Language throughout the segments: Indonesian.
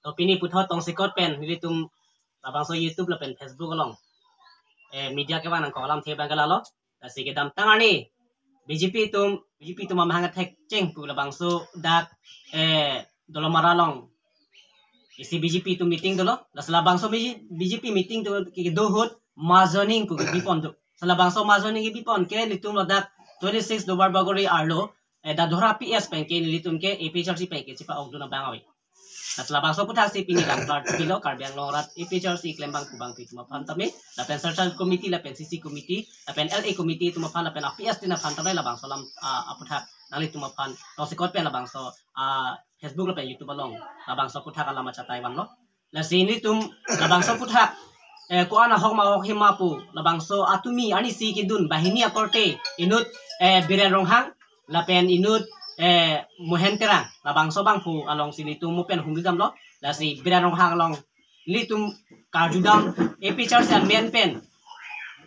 to pini puthot tong sikot pen nilitum labang so YouTube la pen Facebook along media ke wan ko alam the bangala lo si ke dam tangani BJP tum mahanga thek cheng pu labang so dak dolomara long isi BJP tu meeting dolo la sala bangso BJP meeting tu ki do hot mazoning ku bipon tu sala bangso mazoning ki bipon ke litum lo dak 26 dobar bagori arlo da dhora PS pen ke litum ke APHRC pen ke chipa ogdu na bangawi la sala bangso puthak si pini dam part pilo karbiang lorat APHRC klembang kubang pi tuma phan tame la pen central committee la pen CC committee la pen LA committee tuma phan la pen APS tina phan tame la bangso lam aputhak nali tuma phan to sikot pen la bangso Facebook la pen YouTube along la bangso puthak ala macha Taiwan lo la sini tum la bangso puthak ko ana hok ma hok himapu la bangso atumi ani si kidun bahini akorte inut biren ronghang la pen inut muhenterang la bangso bangpu along sini tum mu pen hungigam lo la si biren ronghang along litum karjudam APHRC men pen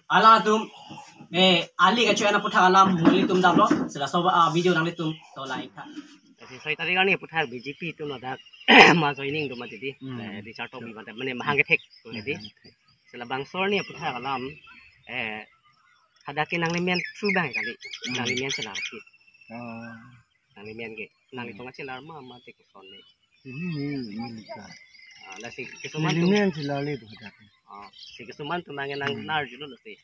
ala tum ali ga chuana puthak alam litum dam lo sila so video nang litum to lai tha sai tadi kan ni puthak BJP tu no dak ma joining do ma jadi di charto bi mate mane mahang thek to jadi sila bangsor ni puthak alam hadake nang limen true bang kali nang limen selar ki nang limen ke nang itu ngacil arma ma te ko sonne ini ka la si kesuman tu limen selali tu hadake si kesuman tu nang nang nar julu lo si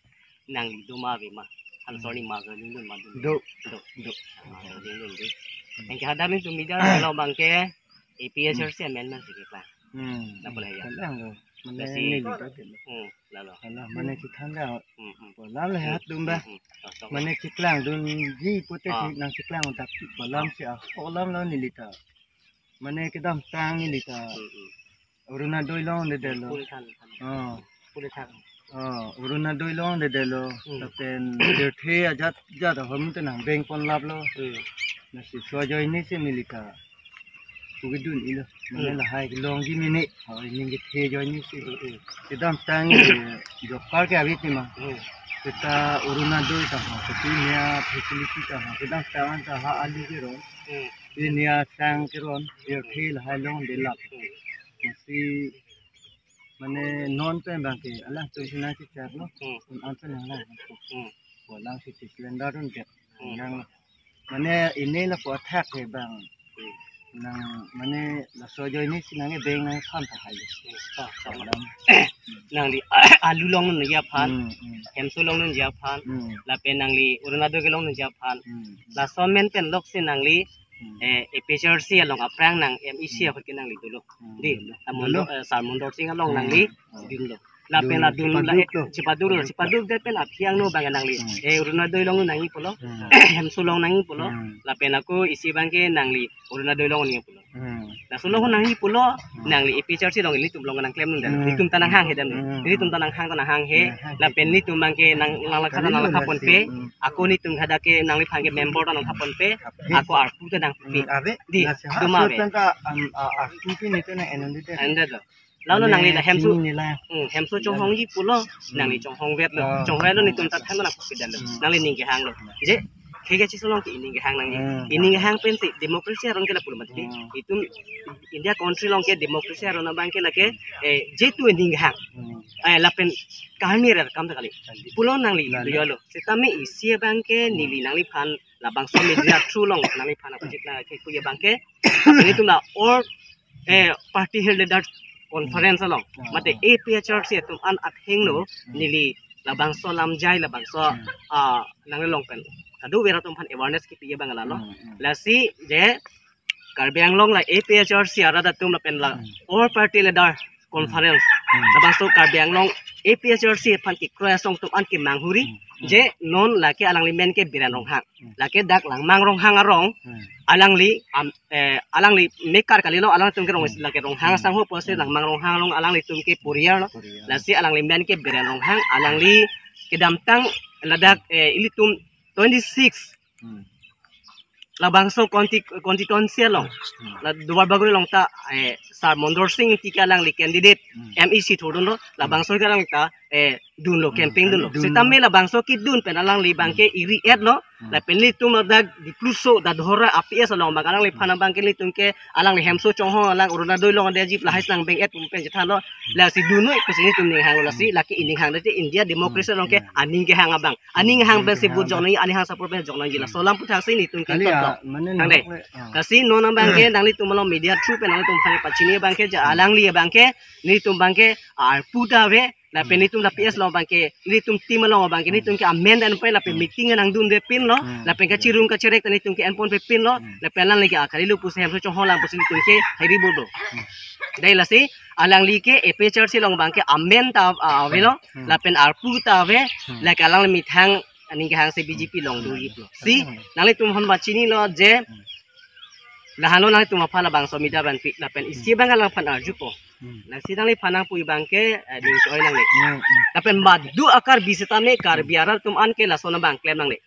nang do ma bi ma al sorry ma ga ning ma do yang kita hadapi tu media kalau bangke APHRC amendment sikit lah. Tak boleh ya. Mana ni lalu. Mana kita dah. Bolam lah hat dumba. Mana ciklang dun ji putih nang ciklang tak bolam si bolam lah ni lita. Mana kita tang ni lita. Uruna doi long de delo. Uruna doi long de delo. Tapi derthi ajat jat hom tu nang bank pon lap lo. Nasi suaja ini sih milika. Tugidun ilo. Mana lah hai long ji mini. Ini kita join ini sih. Kita tang jokar ke abis ni mah. Kita uruna doi tah. Tapi ni facility tah. Kita tang tah ali keron. Ini tang keron. Derthi lah hai long de lap. Nasi mana non pen bangke. Allah tu sini si cak lo. Antan yang lah. Walang si Islander tu je. Nang mana ini lah buat hak ke bang. Nang mana lah sojo ini sinangnya beng nang kan tak halus. Nang di alu long nun ya pan, hemsu long nun ya pan, la pen nang li urunado ke long nun ya pan. La somen pen lok sin nang li APHRC along aprang nang MEC apa ke nang li dulu. Di, amundo salmondor sing along nang li dulu. La pena dun la cipadur de pena piang no bang nang li uruna doi long nang i polo hem sulong nang i polo la pena ko isi bangke nang li uruna doi long ni polo la sulong nang i polo nang li APHRC long li tum long nang klem nun dan li tum tanang hang he dan li tum tanang hang he la pen li tum bangke nang la khana nang khapon pe aku ni tum hadake nang li phangke member nang khapon pe aku arpu te nang pe di duma be arpu pe ni te na ende do lalu nang li hemsu chong hong yi pulo nang li chong hong vet lo chong vet lo ni tum ta tham na ku dan nang li ning ke hang lo je kege chi solong ki ning ke hang nang ning ke hang pen si demokrasi arong ke la pulo mat itu India country long ke demokrasi arong na bang ke la ke je tu ning ke hang la pen kahani ra kam ta kali pulo nang li yo lo setame isi bang ke ni li nang li phan la bang so media true long nang li phan aku jikna ke ku ye bang ke ni tum la or party held that conference along mate APHRC tum an atheng no nili labang so lam jai labang so nang long pen kadu wera tum phan awareness ki piye bangala lo la si je karbiang long la APHRC arada tum la pen la all party leader conference labang so karbiang long APHRC phan ki crossong tum an ki manghuri je non la ke alang limen ke biran rong hang la ke dak lang mang rong hang arong alang li mekar kali lo alang tum ke rong la ke rong hang sang ho pose lang mang rong hang long alang li tum ke puriar lo la si alang li men ke biran rong hang alang li ke damtang ladak ili tum 26 la bangso constituency long la duar bagul long ta sar mondor sing tika lang li candidate MEC thodon lo la bangso ka lang ta dun lo camping dun lo setame la bangso ki dun pen alang li bangke iri et lo la pen li tum da di pluso da dhora aps lo bang alang li phana bangke li tumke alang li hemso chong ho alang uruna doi lo de jip la hais nang beng et tum pen jethan lo la si dun no ku sini tum ning hang la si la ki ining hang de India democracy lo ke aning ke hang abang aning hang ben se bu jong ni aning hang support ben jong na ji la solam pu thang si ni tum ke to nang de kasi no na bangke dang li tum lo media through pen alang tum phane pachini bangke ja alang li bangke ni tum bangke ar puta ve la pen itum la PS lo bangke itum tim lo bangke itum ke amend dan pe la pe meeting nang dun de pin lo la pen ka cirung ka cerek tan itum ke enpon pe pin lo la pen lan lagi akali lu pus hem so chong holang pus itum ke hairi bodo dai la si alang li ke epe church long bangke amend ta ave lo la pen arpu ta ave la ka lang mi thang ani ke hang se BJP long du yip lo si nang li tum hon ba chini lo je la halo nang tum aphala bang so mida ban pi la pen isi bang lang phan arju po nang sidang li panang pui bangke di choi nang le tapen madu akar bisita me kar biara tum an ke la sona bang klem nang le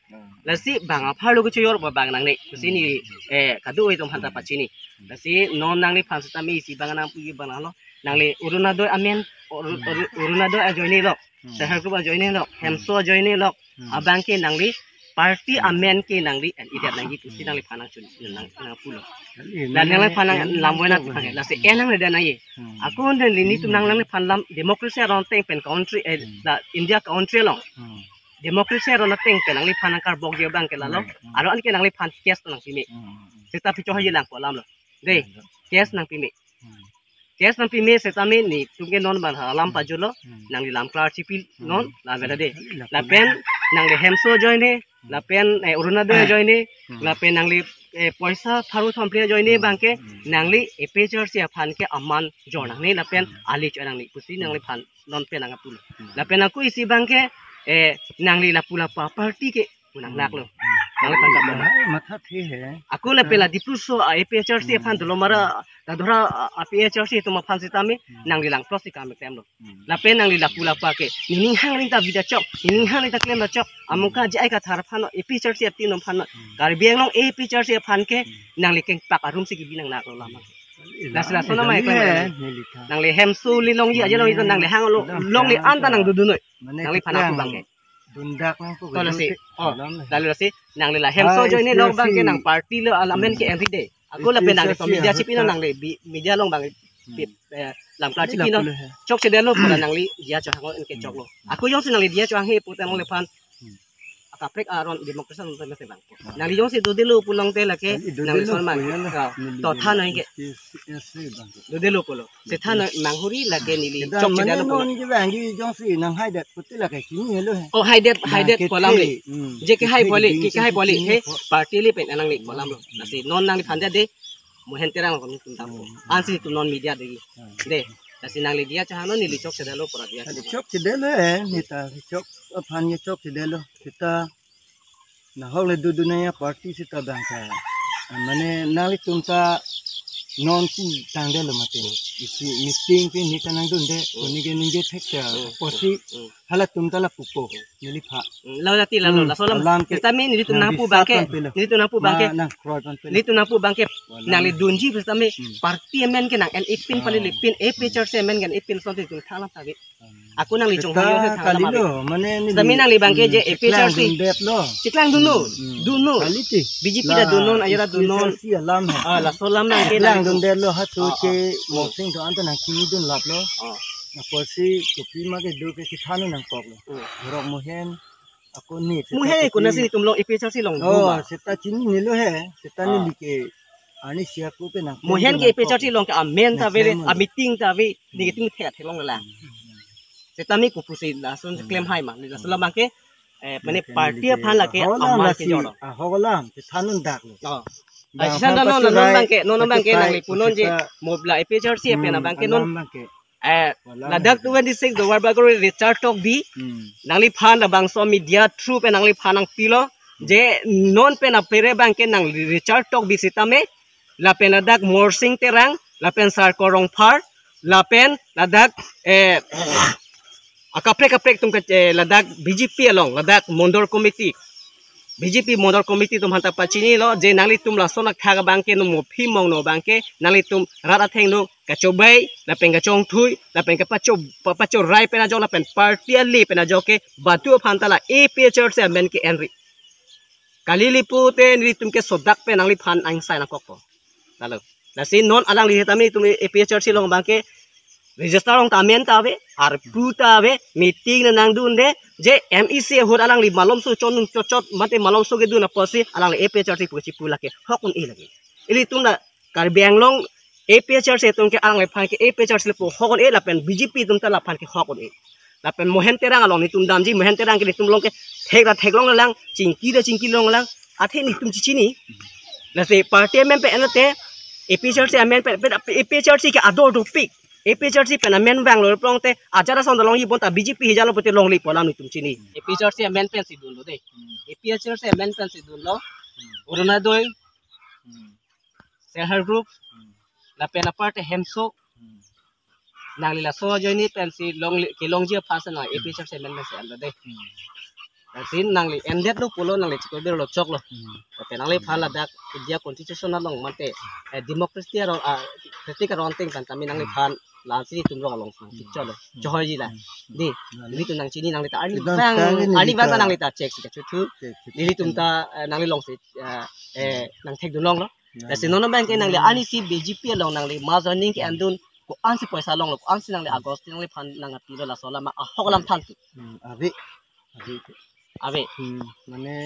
la si bang apha lu chu yor bang nang le sini kadu oi tum hanta pachini la si non nang le phansita me isi bang nang pui bang lo nang le uruna do amen uruna do join lo sahar group join lo hemso join lo abang ke nang le party amen ke nang li and idat nang gitu sidang li panang chun nang pulo dan nang li panang lamboina phang la se enang le dan ai aku on li ni tu nang lang li phan lam democracy around teng pen country la India country long democracy around teng pen nang li panang kar bok je bang ke la lo aro an ke nang li phan kes nang pime seta picho ha lang ko lam lo de kes nang pime kes nang pime seta me ni tungke non ban lam pa julo nang li lam klar chipil non la vela de la pen nang le hemso join la pen uruna do join la pen nang li paisa tharu thample join bangke nang li epe church ya phan ke aman jornang ni la pen ali chorang ni pusi nang li phan non pen nang pul la pen aku isi bangke nang li la pula pa party ke nang nak lo nang pan ka matha the hai aku la pela dipluso epe church ya phan dolo mara da dhora epe church tu ma phan sitame nang li lang plastic ka me klem lo la pen nang li la pula pa ke ning hang ling ta vida chok ning hang ling ta klem la chok amuka jai ka thar phan epe church ya tin phan gar biang long epe church ya phan ke nang li keng pak arum si ki binang nak lo lama la sona mai ka nang li hemsu li long ji aja long itu nang li hang long li anta nang du noi nang li phan aku bangke dundak nang ko to si lalu si nang li la hemso join ni long bangke nang party lo alamen ke every day aku la pen nang li media chip ino nang li media long bang lam klar chip ino chok se delo pula nang li dia cho hang en ke chok lo aku yong si nang li dia cho hang he putan long le phan akaprek aron demokrasi non se bang nang li yong si do delo pulang te la ke nang li son mang to than nang ke do delo pulo se than manghuri la ke ni li chok se delo non ji bang ji jong si nang hai det puti la ke kini lo oh hai det polam li je ke hai poli he party li pen nang li polam lo nasi non nang li phan de mohen terang ko tum tam ansi tu non media de nasi nang li dia chahano ni li chok se delo pora dia chok se delo ni ta chok aphan ye chok se delo kita na hole du dunia party sita bangka mane nali tumta non ti tangde lo mate isi meeting pe ni tanang dun de oni ge ninge thekcha posi hala tumta la pupo nili pha lawati lalo la solam kita mi ni tu napu bangke ni tu napu bangke ni tu napu bangke nang li dunji bestame party men ke nang en ipin pali lipin e picture se men gen ipin sonti tu thala tabe aku nang li chong hayo se thala ma mane ni tami nang li bangke je e picture si lo ciklang dunu BJP da dunon ayara dunon si alam hai la solam nang ke lang dun de lo ha tu ke mo sing to anta nang ki dun lap lo na posi kopi ma ke do ke thanu nang kok lo rok mohen aku ni muhe ko nasi tumlong e picture si long oh seta chini ni lo hai seta ni like ani sia ko pe nang mohen ke picture si long ka amen ta vele a meeting ta ve ni ke ting the long la setami ko pusi la son claim hai ma la solam ke mane party phan la ke amal ke joro hogolam thanun dak lo Aisan non bangke nang li punon je mobla e picture si pe na bangke non ladak 26 do war bagori Richard talk bi nang li phan la bangso media through pe nang li phanang pilo je non pe na pere bangke nang Richard talk bi sitame la pen ladak morsing terang la pen sar korong phar la pen ladak akaprek tum ke ladak BJP along ladak mondor committee BJP model committee tum hanta pachini lo je nangli tum la sonak thaga bangke no mopi mong no bangke nangli tum rata theng no ka chobai la pen ka chong thui la pen ka pacho rai pena jo la pen party ali pena jo ke batu phanta la AP church se men ke enri kalili pute ni tum ke sodak pe nangli phan ang sai na kokpo lalo la sin non alang li tami tum AP church long bangke register ong tamen tawe ar puta we meeting na nang dun de je MEC hot alang li malom su chonung chot mate malom su ge dun na posi alang li AP church pu chi pula ke hokun e lagi ili tum na kar benglong AP church tum ke alang li phan ke AP church le pu hokun e la pen BJP tum ta la phan ke hokun e la pen mohen terang along ni tum dam ji mohen terang ke tum long ke thek long lang chingki long lang athe ni tum chi ni la se party men pe enate AP church men pe AP church ke ador do pick AP church pena men bangalore prongte ajara son long yibon ta BJP hijalo pete long li polam ni tum chini AP church men pen si dun lo de AP church men pen si dun lo uruna doi Sehar group la pena parte hemso nangli la so joini pen si long je pasan na AP church men se ando de sin nangli endet lo pulo nangli chiko de lo chok lo pena nangli phala dak dia constitutional long mate democracy ro kritika ron ting kan kami nangli phan la sini tum long cholo chohoi ji la di ni tum nang chini nang ta ani bang nang ta check si chu ni tum ta nang long si nang thek du long lo la sin non bang ke nang ani si BJP long nang ma zoning ke andun ko an si paisa long lo an si nang august nang phan nang pi lo la sola ma hoklam than tu ave mane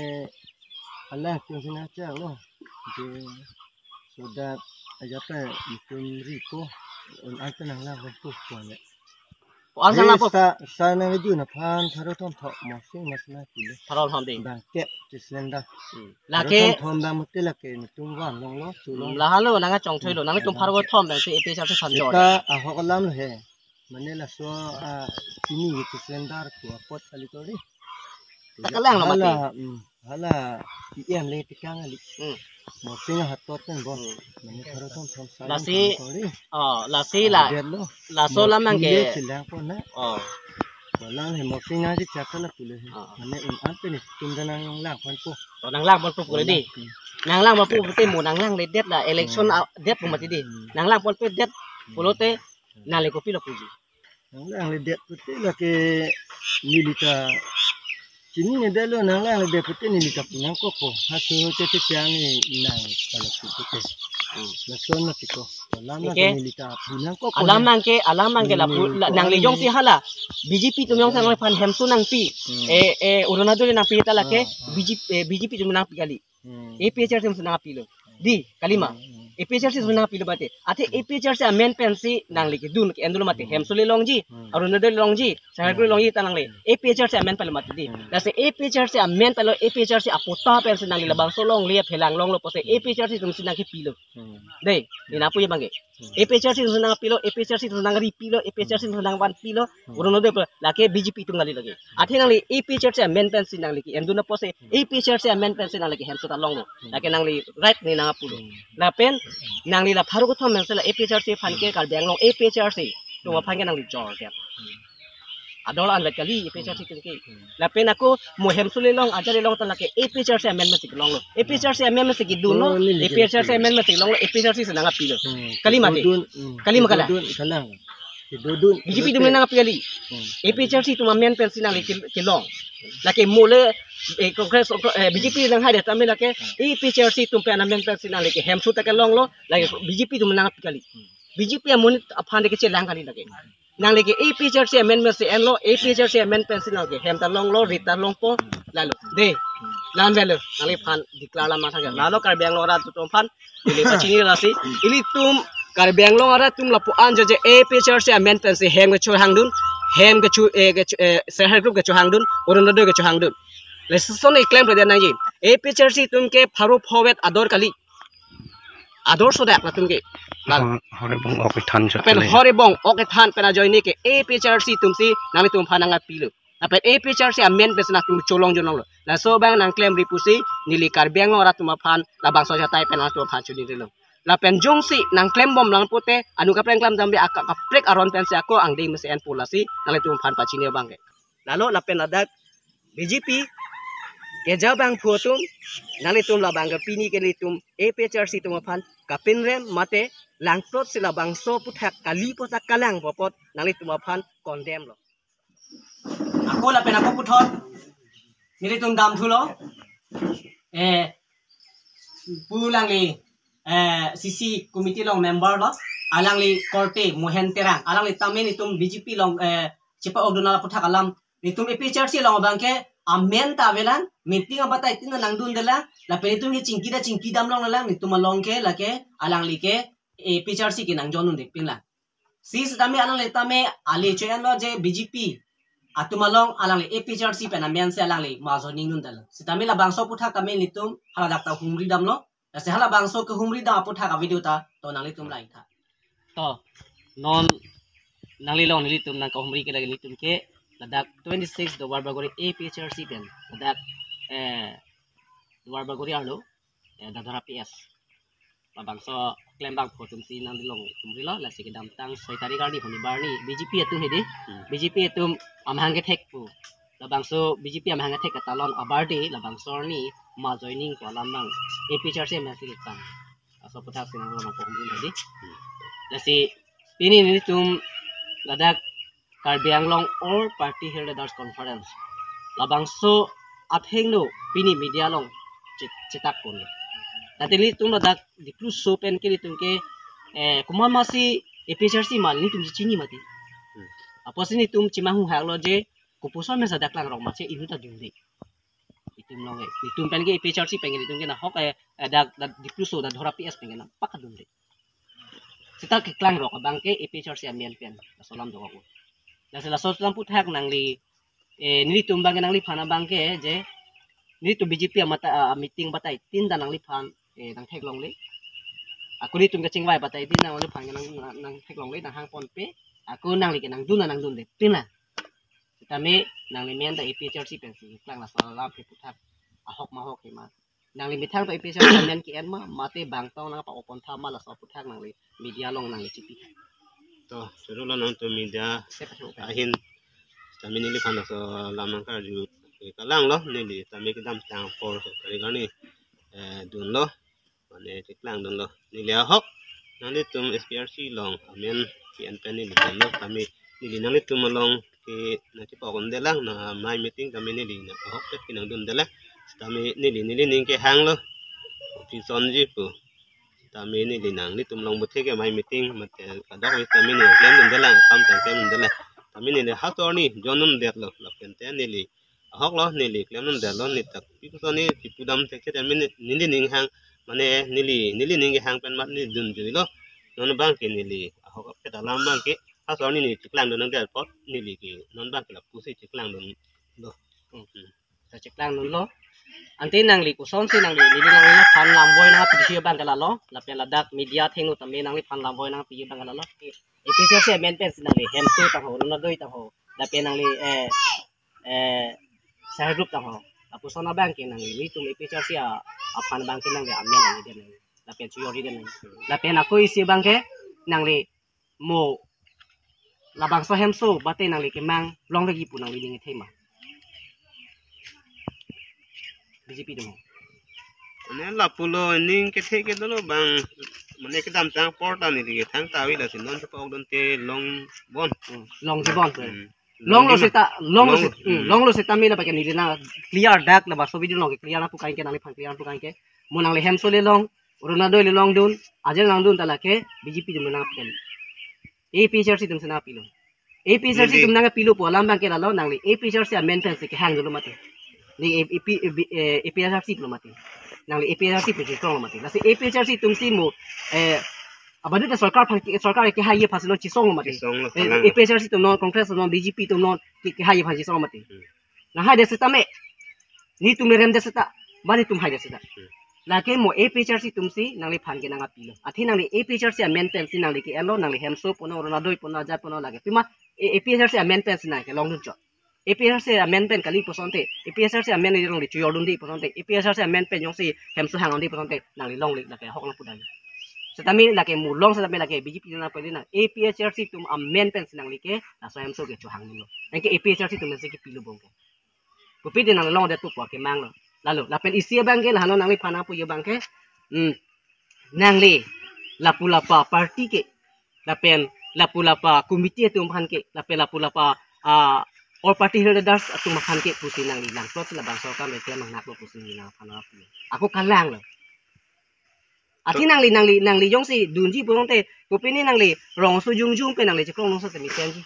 Allah tu sina cha lo je sudah aja pe tum riko on antanang la ko ne ko an sang la po sa na ngi na phan tharo thom tho mo sing mas na ti le tharo thom de bang te tislenda la ke thom da mutte la ke ni tum wan long lo chu lo la halo nang chong thoi lo nang tum pharo thom bang se AP church phan jor ka a hokalam lo he mane la so a tini tislenda ko pot kali to ri takalang la mati hala em le tikang ali mo sing ha tot ken bo mane tharo thom sa la si la so la mang ke silang po na oh wala he mo sing na ji chakal la pule mane un ante ni tum da nang lang phan po nang lang pon pu le di nang lang ma pu te mo nang lang le det la election det pu mati di nang lang pon pe det pulote na le ko pi lo puji nang lang le det pute la ke milita chini ne dalo nang lang le det pute ni milita punang ko ha so te chang ni nang kala pute la son na tiko lama ke milita punang ko alam ke la nang le yong si hala BJP tum yong sang le phan hem su nang pi uruna do nang pi ta la ke BJP tum nang pi kali AP church tum nang pi lo di kalima AP church tum nang pi lo bate ate AP church men pensi nang le ke dun ke endul mate hem su le long ji uruna do long ji Sehar group long ji ta nang le AP church men pal mate di la se AP church men palo AP church apota pensi nang le labang so long le phelang long lo pose AP church tum sinang ke pi lo dei ni na pu ye bangge AP church tum nang pi lo AP church tum nang ri pi lo AP church tum nang wan pi lo uruna do la ke BJP tum ngali lagi ate nang le AP church men pensi nang le ke enduna pose AP church men pensi nang le ke hem so ta long lo la ke nang le right ni na pu lo la pen nang le la pharu ko thom men se la AP church phan ke kal bang long AP church to wa phan ke nang le jor ke adol an la kali AP church ke la pen aku mo hem su le long ajare long ta la ke AP church men me sik long lo AP church men me sik du no AP church men me sik long lo AP church se nang pi lo kali ma kala kalang dudun BJP tum nang pi kali AP church tu men pensi nang le ke long la ke mo le congress BJP nang ha de ta me la ke AP church tum pe men pensi nang le ke hem su ta ke long lo la ke BJP tum nang pi kali BJP amun aphan de ke che lang kali la ke nang le ke AP church men me se en lo AP church men pensi nang ke hem ta long lo rita long po la lo de lan velo nang le phan declare la ma tha ke la lo kar bang lo ra tu tom phan ile pa chini ra si ili tum kar bang lo ara tum la po an je AP church men pensi hem ke cho hang dun hem ke chu Sehar group ke cho hang dun urun do ke cho hang dun le son e claim pre nang ji AP church tum ke pharu phowet ador kali ador so dak na tum ke hore bong ok than cha pen hore bong ok than pena join ke AP church tum si nang tum phananga pilu apen AP church men pesna tum cholong jonong lo la so bang nang claim ripusi nili kar bang ora tum phan la bang so jatai pena tum phan chuni relo la pen jong si nang claim bom lang pote anu ka pren klam jambe aka prek aron pen si ako ang dei mesi en pulasi nang tum phan pachini bang ke lalo la pen adak BJP keja bang phutum nali tum la bang pini ke li tum APHRC tum phan kapin rem mate langprot sila bang so puthak kali potak kalang popot nali tum phan condemn lo Aku la pen aku puthot nili tum dam thulo pulang li CC committee long member lo alang li korte mohen terang alang li tamen itum BJP long cepa odona puthak alam itum APHRC long bangke amen ta velan meeting abata itin langdun dela la pen itum cingki dam long la itum long ke la ke alang li ke APHRC ke nang jonun dek pin la sis tame alang li tame ali choyan lo je BJP atumalong alang li APHRC pen amen se alang li mazo ningun dela sitame la bangso puthak tame itum hala dakta humri dam lo Nasi hala bangso ke humri da apu thaka video ta to nang litum lai tha. To non nang lilong nilitum nang humri ke lagi litum ke ladak 26 do warbagori APHRC pen ladak warbagori arlo da dora PS. La bangso klaim bang photum si nang lilong humri lo la sikidam tang 6 tarik arni honi barni BJP atum hedi BJP atum amhang ke thek pu la bangso BJP amhang ke thek katalon abardi la bangso ni ma joining ko lamang APHRC message tang aso puthak sinang lo ko humri hedi lasi ini tum ladak Karbi Anglong or party here leaders conference labangso atheng no pini media long cetak pun tatili tum ladak di plus so pen ke tum ke kumal masi APHRC mal ni tum chini mati apa sini tum cimahu halo je kupuson mesa daklang rong mace ibu ta jumdi itum long itum pen ke APHRC pengen itum ke na hok dak di plus so da dhora PS pengen na pak dumdi kita ke klang rok abang ke APHRC amian pen salam do ko Nasi lasot lang puthak nang li nili tumbang nang li phana bangke je nili tu BJP amata meeting batai tinda nang li phan nang thek long li aku ni tum ka chingwai batai tin nang li phan nang thek long li nang hang pon pe aku nang li ke nang dun de pina kita me nang li men da APHRC pensi klang la salam pe puthak ahok mahok ke ma nang li mithang to APHRC men ki en ma mate bang tong nang pa opon tha ma la so puthak nang li media long nang li chipi to seru lah nonton media ahin kami nili pana so lamang ka ju kalang lo nili kami kedam tang for so kali kani dun lo mane tiklang dun lo nili ahok nali tum SPRC long amen pian pen nili dun lo kami nili nali tum long ki nanti pokon delang na mai meeting kami nili na ahok pet kinang dun dela kami nili ning ke hang lo pison ji pu kami ini linang ni tumlong buti ke mai meeting mate kadang wis kami ni klaim ndela kam tang klaim ndela kami ni hator ni jonun det lo lapente ni li hok lo ni li klaim ndela lo ni tak pipu so ni pipu dam te ke kami ni ning hang mane ni ning hang pen mat ni dun ju lo non bang ke ni li hok ke dalam bang ke hator ni tiklang don ngal pot ni li ke non bang ke la pusi tiklang don lo sa tiklang don lo Anti nang li kuson si nang li nang li pan lamboy na pidisiyo bang kalalo lapya ladak media thengu tame nang li pan lamboy na pidisiyo bang kalalo APHRC men pen nang li hemsu ta ho na doi ta ho lapya nang li sahar group ta ho apusona bang ke nang li tum APHRC a pan bang ke nang li amen nang li den lapya chuyori den lapya na ko isi bang ke nang li mo labang so hemsu bate nang li ke mang long lagi pu nang li ning thema BJP dong. Mane la pulo ning ke the ke dolo bang mane ke dam tang porta ni ke thang tawi la sin non pa odon te long bon long jibon long lo sita mi la pakai ni na clear dak la baso video long clear na pukai ke nang phan clear pukai ke mo nang le hem so le long uruna doi le long dun ajel nang dun tala ke BJP dum na pen APHRC dum sana pilo APHRC dum na pilo po lam bang ke la lo nang le APHRC men pen se ke hang dulu mate ni APHRC belum mati. Nang APHRC pergi strong mati. Nasi APHRC tumsi mo abadu ta sarkar ke haye phasilo chisong mati. APHRC tum non congress non BJP tum non ke haye phasi song mati. Na haye desita me ni tum rem desita bani tum haye desita. Lake mo APHRC tumsi nang li phan ke nang apilo. Athi nang APHRC maintain si nang li ke elo nang li hemso pono ronaldo pono aja pono lage. Pima APHRC maintain si nang ke long dun APHRC amendment kali posonte APHRC amendment long li chuyordun di posonte APHRC amendment yong si hemsu hangon di posonte nang li long li lake hok lang pudai setami lake mu long setami lake BJP na pwede na APHRC tum amendment sinang li ke na so hemsu ke chu hang lo engke APHRC tum se ke pilu bong ke pupide nang long de tu kwa ke mang lo lalu lapen isi bangke lah no nangli pana pu ye bangke nangli lapulapa party ke lapen lapulapa komite tu phan ke lapen lapulapa all party leaders tu phan ke pusi nangli lang plot la bangso ka me klam nak pusi ni na pana pu aku kalang lo ati nangli yong si dunji purong te kupini nangli rong su jung pe nangli chikrong nong so te misenji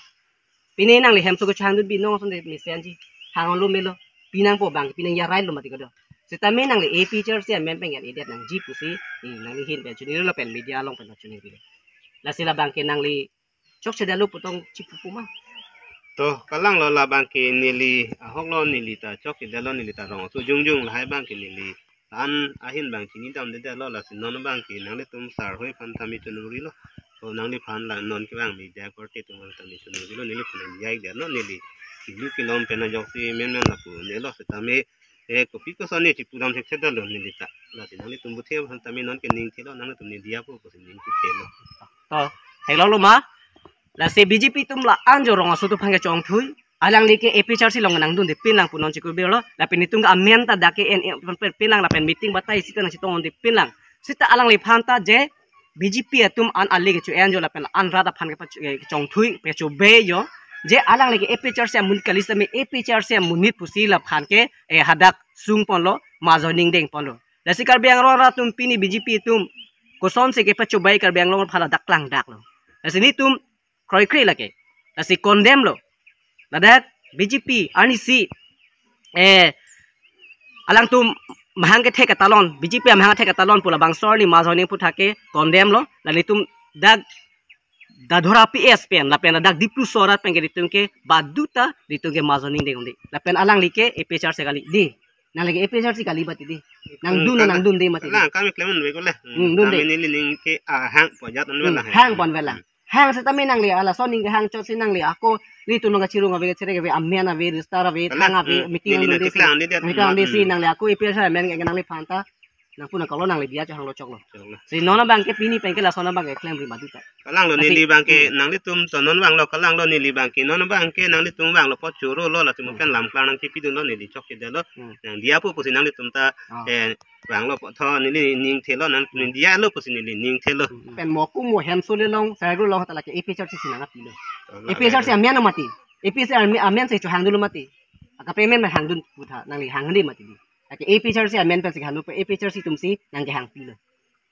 pini nangli hem so ko chang du bi nong so te misenji hang lo melo pinang po bang pinang ya right lo mati ko do sitame nangli a picture se men pengen idet nang ji pusi nangli hin pe chuni lo pen media long pen chuni bi la sila bangke nangli chok cheda lo putong chipu puma to kalang lo la bangke nili ahok lo nili ta chok de lo nili ta rong su jung la hai bangke nili an ahin bang chini dam de lo la sin non bangke nangli tum sar hoi phan thami chunuri lo to nangli phan la non ki bang mi ja korte tum thami chunuri lo nili phan yai de lo nili kilu kilom pena jok si men la pu ne lo sitame kopi ko sone chipu dam se cheda lo nili ta la sin nangli tum bu the phan thami non ke ning thilo nangli tum ni dia pu ko sin ning ki thelo to hello lo ma la se BJP tum la anjo rong asu tu phang chong thui alang li ke APCRC long nang dun de pinlang punon chiku bi lo la pin itung amien ta dake en pinlang la pen meeting batai sita na chitong de pinlang sita alang li phanta je BJP atum an ali ke chu enjo la pen an rada phan ke chong thui pe chu be yo je alang li ke APCRC mun kalis me APCRC munit pusi la phan ke e hadak sung pon lo ma zoning deng pon lo la sikar biang ro ra tum pini BJP tum koson se ke pa chu bai kar biang long phala daklang dak lo la sini tum kroi kri la ke la si condemn lo Dadat BJP ani si alang tu mahang ke thek talon BJP mahang thek talon pula bangsor ni mazoni puthake condemn lo lani tum dag dadhora PS pen la pen dag diplu sorat pen ke ditum ke baduta ditum ke mazoni de undi la pen alang like APCR se kali di nang lagi APCR si kali bati di nang dun de mati la kami klemen we ko le kami ni ling ke hang pojat on wela hang pon wela hang sa tami nang li ala soning hang chot sinang li ako litu nang chirung ave chere ke amena ve ristara ve thanga ve meeting nang de si nang li ako APCR men ke nang li phanta nang puna kalau nang li dia cho hang lo chok lo si nona bang ke pini pen ke la sona bang ke claim ri maduta kalang lo nili bang ke nang li tum to non bang lo kalang lo nili bang ke non bang ke nang li tum bang lo po churo lo la tum kan lam klang nang ki pi dun lo nili chok ke de lo nang dia pu pu si nang li tum ta bang lo po tho nili ning the lo nang dia lo pu si nili ning the lo pen mo ku mo hem so le long sa ru lo ta la ke APCR si nang pi lo APCR si amena mati APCR amen se chu hang dun mati aka payment ma hang dun putha nang li hang ndi mati Ake APCR si amen pen si hanu pe APCR si tumsi nang ke hang pilo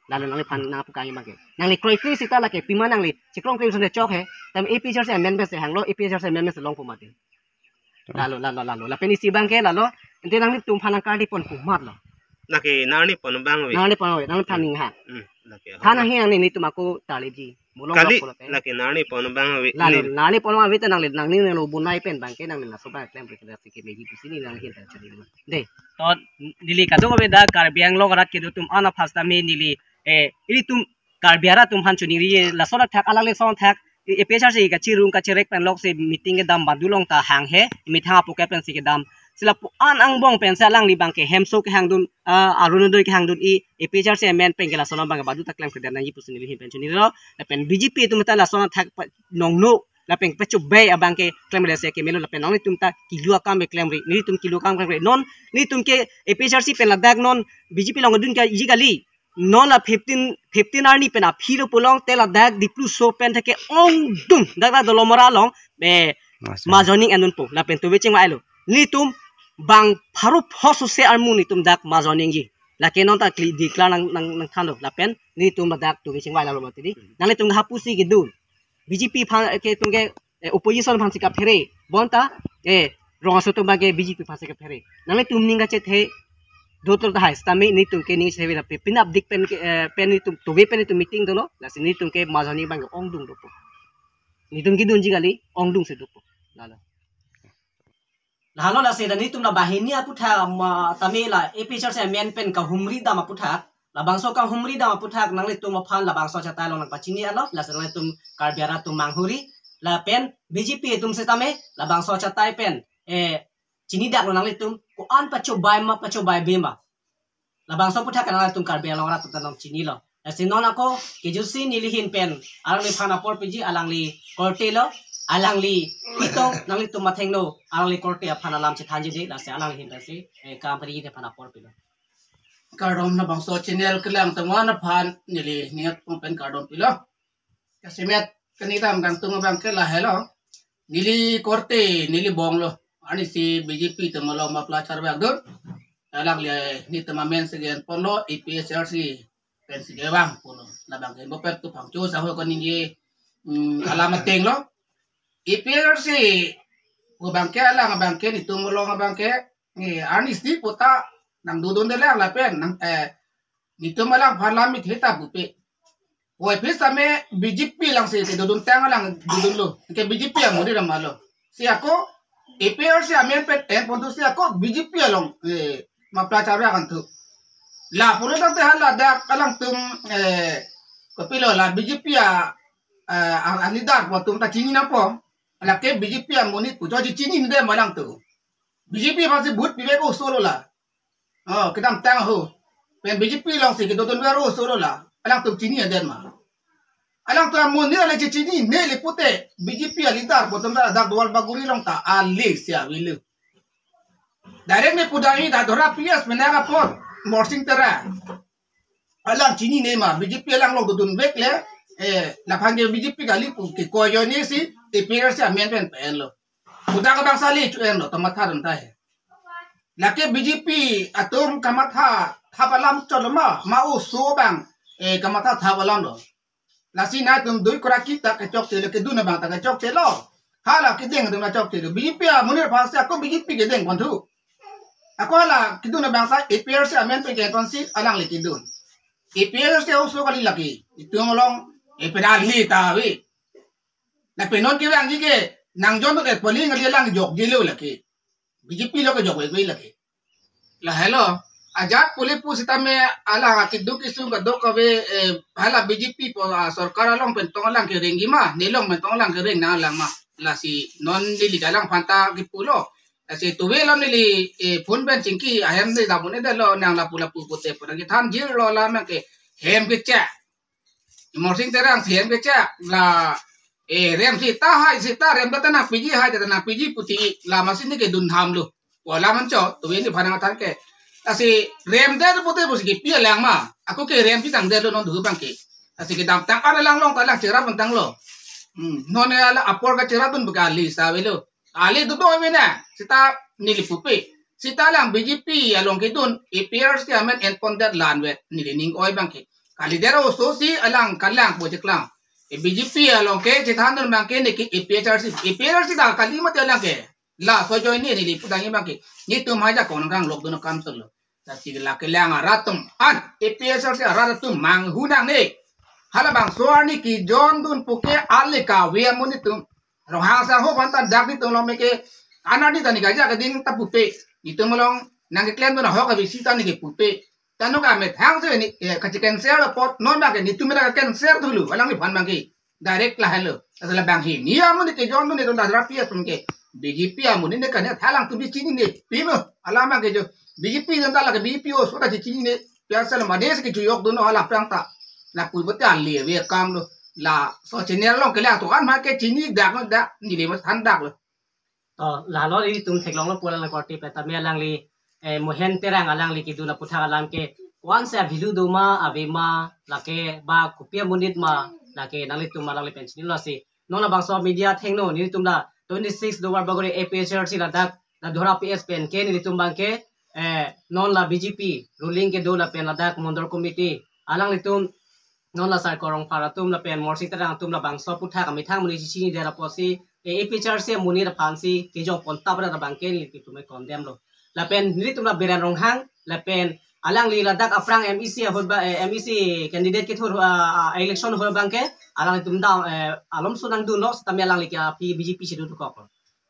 lalu nang li pan na pu kai mage nang li kroi kri si ta la ke pima nang li chikrong kri sonde chok he tam APCR si amen pen si hang lo APCR si amen pen si long pu mati lalu la pen si bang ke lalu ente nang li tum phanang kar di pon pu mat lo na ke nang ni pon bang we nang li pon we nang thaning ha thana he nang ni tum aku tali ji kali la ke nang ni pon bang we lalu nang li pon ma we ta nang ni lo bunai pen bang ke nang ni na so ba klem ri ke si ke meji pu sini nang hi ta chali de to nili ka jo be da kar biang lo rat ke tum ana phasta me nili iri tum kar biara tum han chuni ri la sona thak ala le son thak e pesar se ka chirum ka cherek pen lok se meeting ke dam badulong ta hang he mi tha pu ke pen si ke dam sila pu an ang bong pen sa lang li bang ke hemso ke hang dun arunodoi ke hang dun e pesar se men pen ke la sona bang badu tak lang ke dan yi pu sini pen chuni ro la pen BJP tum ta la sona thak nong no la pen pechu bay abang ke claim le se ke melo la pen nong tum ta kilua kam me claim ri ni tum kilua kam claim ri non ni tum ke APCRC pen la dak non BJP long dun ka yigali non la 15 arni pen a phiro pulong tela dak diplu so pen thake ong dum dak da dolomora long be ma zoning anun po la pen to weching ma alo ni tum bang pharu phosu se armu ni tum dak ma zoning ji la ke non ta declare nang thando la pen ni tum dak to weching wa la lo mati di nang le tum hapusi ke dun BJP phan ke tum ke opposition phan sikap phere bonta rong so tum ba ke BJP phan sikap phere nang le tum ninga che the dotor da hais tami ni tum ke ni se la pin up dik pen ni tum to we pen ni tum meeting dolo la ni tum ke mazani bang ong dung do po ni tum ki dun ji gali ong dung se do po Halo la se da ni tum la bahini aputha tami la APCR se men pen ka humri da ma putha la bangso ka humri da ma putha nang le tum phan la bangso cha tai long na pachini alo la se tum kar biara tum manghuri la pen BJP tum se tame la bangso cha tai pen chini dak lo nang le tum ko an pacho bai bema la bangso putha ka nang tum kar biara long ra tum tanong chini lo la se non ako ke jusi ni li hin pen alang li phana por piji alang li korte lo alang li itong nang li tum matheng no alang li korte phana lam che thanji de la se alang hin ta se company de phana por pilo cardom na bang so channel kelang tengwa na phan nili niat pen cardom pilo kasimet kanita ang tung bang ke la hello nili korte nili bonglo ani si BJP temalo mapla charbak dun alang li ni temamen segen ponlo EPSRC pen sigewang puno na bang ke bopet tu phang chu sa ho ko ningi alamat teng lo EPSRC ko bang ke alang bang ke ni tumolo bang ke ni ani si puta nang dudun de lang la pen nang ni tumalang parliament hita bupe Woi pis tame BJP lang si dudun tang lang dudun lo ke BJP ang modi ramalo si ako EPRC amen pet en pontu si ako BJP along mapla charya kan tu la puro tang te hala da kalang tum kapilo la BJP alidar po tum ta chini na po la ke BJP ang moni pujo ji chini ni de malang tu BJP pasi but pibe ko solo la oh kedam tang ho pen BJP long si ke dudun wero solo la alang tum chini aden ma alang tum moni ala ji chini ne le pute BJP alidar po tum da dwal baguri long ta ali sia wilu direct ne pudai da dora PS menaga pot morsing tera alang chini ne ma BJP alang long dudun bek le la phange BJP gali pu ke ko yo ni si EPR se amen pen pen lo puta ka bang sali chu en lo tamatha ran ta he la ke BJP atum kamatha thabalam cholma ma o so bang kamatha thabalam lo la si na tum dui kora ki ta ka chok te le ke du na bang ta ka chok te lo hala ke deng tum na chok te BJP a munir phas se ko BJP ke deng kon thu ako la ke du na bang sa EPR se amen pe ke kon si alang le ke du EPR se o so kali laki itung long epedal hi ta wi na penon ke bang ji ke nang jon ke poling ali lang jok jelo laki BJP lo ke jok wi laki la hello ajat puli pu sitame ala kidu kisu ga do ka we hala BJP po sarkar long pen tong lang ke rengi ma nelong men tong lang ke reng na lang ma la si non dili galang phanta ki pulo la si tuwe lo nili phun ben chingki ayam de da bune de lo nang la pula pu pote po ki than jir lo la ma ke hem ke cha morsing terang hem ke cha la rem si ta hai si ta rem ta na piji hai ta na piji puti la masin ke dun tham lu wala man cho tuwe ni phana than ke asi rem de pote bos ki pi lang ma aku ke rem ti tang de lo non du bang ke asi ke dam tang ara lang long ta lang chera bang tang lo non ala apor ka chera dun buka ali sa velo ali du do me na sita nili pupe sita lang BJP along ke dun EPR si amen en ponder lan we nili ning oi bang ke kali dero so si alang kalang project lang BJP along ke chithan dun bang ke ni ki EPR si da kali mat alang ke la so join ni nili pudang bang ke ni tum haja kon kang lok dun kam sel Tasi la kelang aratum an EPSR se aratum mang hunang ni hala bang soar ni ki jon dun puke alika we munitum rohang sa ho bantan dak ni tum lo meke anadi tani gaja ka ding ta pupe itum long nang klem dun ho ka bisita ni ke pupe tanu ka me thang se ni ka chicken share pot non ba ke ni tum ka ken share dulu alang ni phan bang ke direct la hello asala bang hi ni amuni ke jon dun ni dun da PS tum ke BJP amuni ne ka ne thalang tu bi chini ni pimo alama ke jo BJP tentang lagi BJP oh sudah cicing ni biasa lah manis ke cuyok dono ala prangta la kui bete ali we kam lo la so channel long ke la to an ma ke chini dak no dak ni le mas han dak lo to la lo ri tum thek long lo pula la korti pe ta me alang li mohen terang alang li ki du la putha alang ke wan sa vilu do ma ave ma la ke ba kupia munit ma la ke nang li tum alang li pension lo si no la bang so media theng no ni tum la 26 do war bagore APHR si la dak la dhora PS pen ke ni tum bang ke non la BJP ruling ke do la pen ladak mondor committee alang litum non la sar korong para tum la pen morsi tarang tum la bang so putha ka mithang muni chi ni dera posi APHR se muni ra phansi ke jong pon tabra ra bang ke li ki tume condemn lo la pen ni tum la beran rong hang la pen alang li ladak aprang MEC hoba MEC candidate ke thor election ho bang ke alang tum da alom sunang du no sta me alang li ka BJP se du ko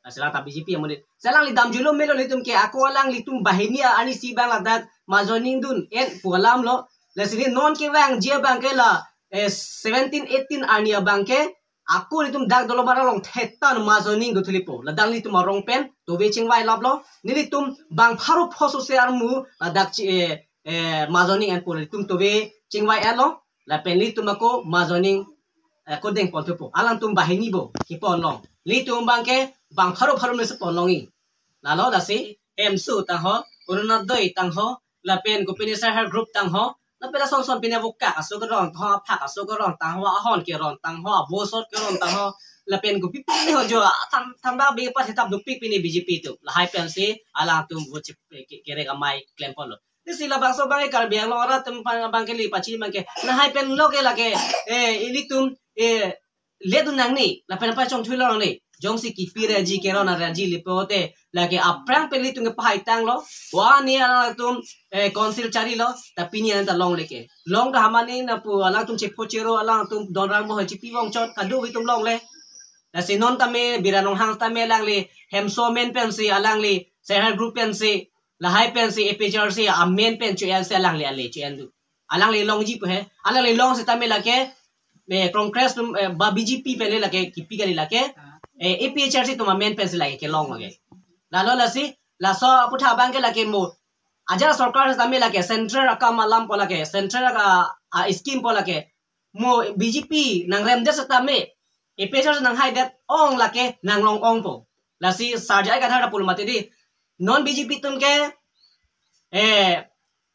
Selang ta BJP yang munit. Selang li dam julum melo litum ke aku alang litum bahinia ani si bang ladak mazoning dun en pualam lo. Lesini non ke bang dia bang ke la 17 18 ania bang ke aku litum dak dolo bara long thetan mazoning du thlipo. Ladang litum marong pen to be chingwai lab lo. Nilitum bang pharu phosu se armu ladak mazoning en pul litum to be chingwai alo. La pen litum ako mazoning ko deng pon tupo alang tum bahini bo ki pon long li tum bangke bang pharo me se pon longi la lo la si emsu tang ho urunadoi tang ho la pen ko pinisa her group tang ho la pela song song pina buka aso ko ron tho phak aso ko ron tang ho ahon ke ron tang ho bo sot ke ron tang ho la pen ko pipi ni ho jo tham ba be pa hitap du pik pini BJP tu la hai pen si alang tum bo chip kere ga mai claim pon lo sila bang so bang kar biang lo ara tum bang ke li pachi bang ke na hai pen lo ke la ke ini tum le du nang ni la pen pa chong thui lo ni jong si ki pi re ji ke ro na re ji li pote la ke aprang pe li tum ke pai tang lo wa ni ala tum council chari lo ta pini an ta long le ke long da hamani na pu ala tum che pochero ala tum don rang mo chi pi wong chot ka du wi tum long le la si non ta me biranong hang ta me lang li hem so men pen si alang li share group pen si la hai pen si epijar si a men pen chu el se alang li ale chu en du alang li long ji pu he alang li long se ta me la ke me congress tum ba BJP pe le la ke ki pi ga li la ke epijar si tum men pen si la ke long age la lo la si la so putha bang ke la ke mo ajar sarkar ta me la ke central ka malam po la ke central ka scheme po la ke mo BJP nang rem de sa ta me epijar nang hai det ong la ke nang long ong po la si sarjai ka thara pul mate di non BJP tum ke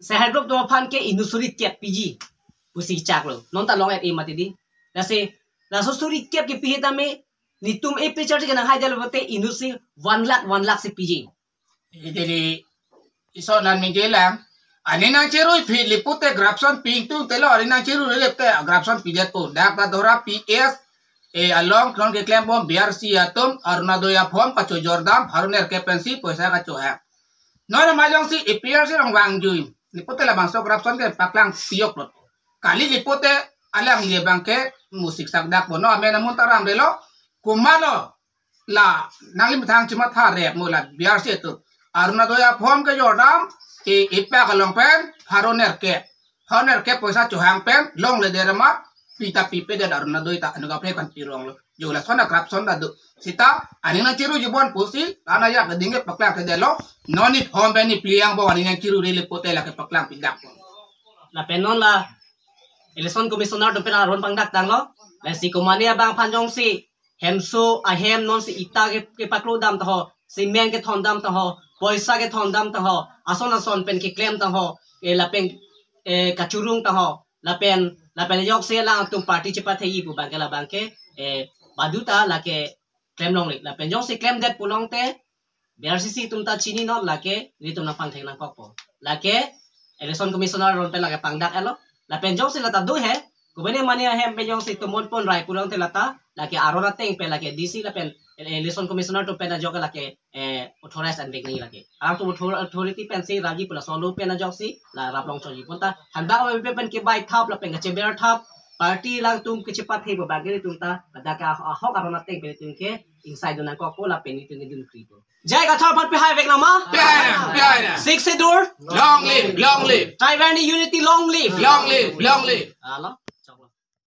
share group to phan ke industry kep PG pusi chak lo non ta long et e mate di la se la so suri kep ke pi ta me ni tum e picture ke na hai dal bote industry 1 lakh se PG jadi iso nan mi jelang ani nang chiru phi lipute grapson ping tu telo ani nang chiru lepte grapson pidet ko dak ta dora PS along kron ke claim bom BRC atom arnadoya form pacho jordam haruner kepensi poisa ka cho ha nora majong si APR si rong wang jui lipute la bangso grapson ke paklang piok lot kali lipute alang ye bangke musik sakdak bono amena muntaram delo kumalo la nanglim thang chima tha rep mula BRC tu arnadoya form ke jordam ipa ka long pen haruner ke poisa cho hang pen long le derama pita pipe da arnadoy ta anu ka pre kan tirong lo jola sona grapson da du sita ani na chiru jibon pusi ana ya ka dinge paklang ke delo noni form beni pliang bo ani na chiru rele pote la ke paklang pidak la penon la election commissioner do pena ron pangdak tang lo la si komania bang phanjong si hemso a hem non si ita ke paklo dam ta ho si men ke thon dam ta ho poisa ke thon dam ta ho ason pen ke claim ta ho la pen kachurung ta ho la pen yok se la tum party chepa thei bu bang ke la bang ke baduta la ke claim long la pen jong si claim that pulong te BRCC tum ta chini no la ke ni tum na pang theng na kok po la ke election commissioner ron pe la ke pangdak elo la pen jong si la ta du he ko bene mania hem pe jong si tumon pon rai pulong te la ta la ke arona teng pe la ke DC la pen election commissioner to pe na jog la ke authorized and big ni la ke ang to authority pen si raji pula solo pe na jog si la rap long choji pon ta han ba pe pen ke bai thap la pen ke cheber thap party lang tum ke chepa thei bo bagere tum ta da ka hok arona teng pe tum ke inside na ko ko la pen ni tum ni dun kripo jai ga thar phat pe hai vek na ma Piana. six se dur Long live Taiwan unity long live long live ala